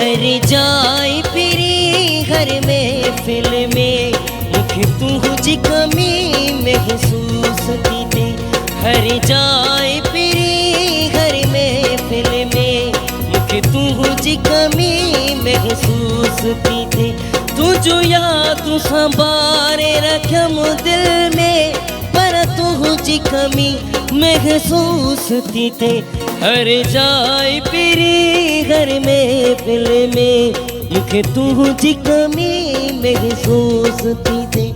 हर जाए फिरी हर महफिल में मुखे तुझी कमी महसूस थी थे। हर जाए फिरी हर महफिल में मुखे तुझी कमी महसूस थी थे। तुझो याद संभारे रखम दिल में पर तुझी कमी महसूस थी थे। हर जाए फिरी हर महफिल में मुखे तुझी कमी महसूस थी थे।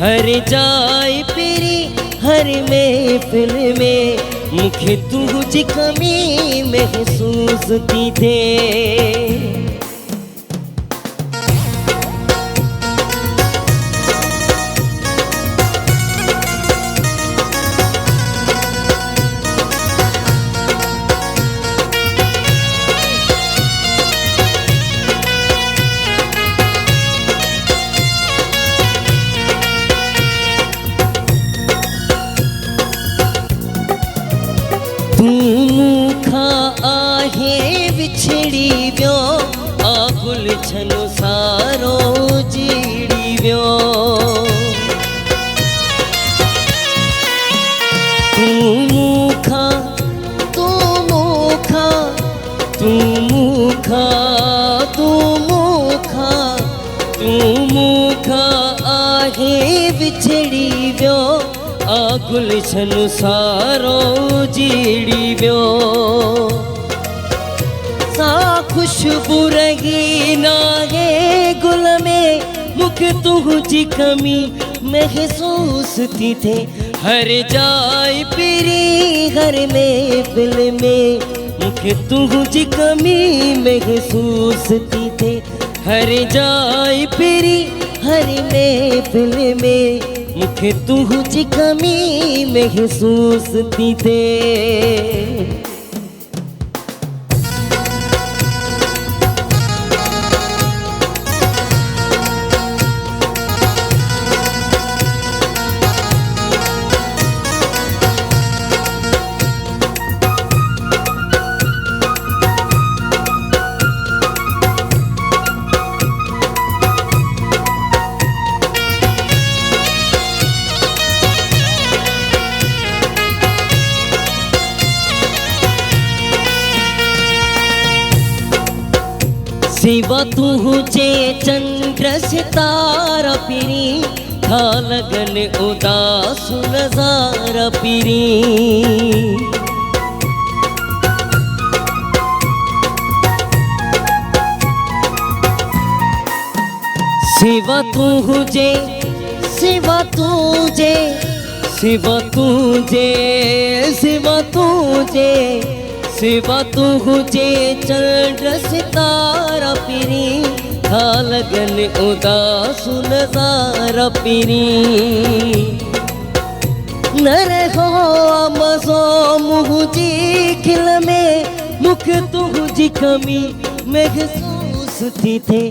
हर जाए फिरी हर महफिल में मुखे तुझी कमी महसूस थी थे। तू मूखा आहे विछड़ी वियो आगुल छनो सारो जीड़ी वियो। तू मूखा तू मूखा तू मूखा तू मूखा तू मूखा आहे विछड़ी वियो आगुल छनो सारो जीड़ी वियो। सा खुशबू रही नाहे गुल में मुखे तुझी कमी महसूस थी थे। हर जाए फिरी हर महफिल में मुखे तुझी कमी महसूस थी थे। हर जाए फिरी हर महफिल में मुखे तुझी कमी महसूस थी थे। सिवा तुझे चंद्र सितारा पिरी था लगन उदास नजारा पिरी। सिवा तुझे सिवा तुझे सिवा तुझे सिवा तुझे सिवा तुझे चंद्र सितारा पिरी था लगन उदास नजारा पिरी। न रहो मज़ो मुझी खिल में मुखे तुझी कमी महसूस थी थे।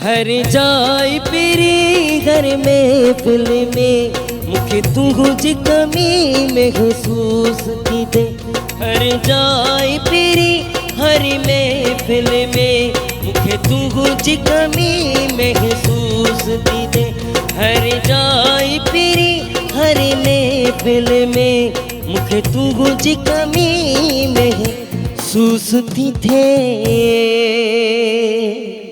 हर जाए फिरी हर महफिल में मुखे तुझी कमी महसूस थी थे। हर जाए फिरी हर महफिल में मुखे तुझी कमी महसूस थी थे। हर जाए फिरी हर महफिल में मुखे तुझी कमी महसूस थी थे।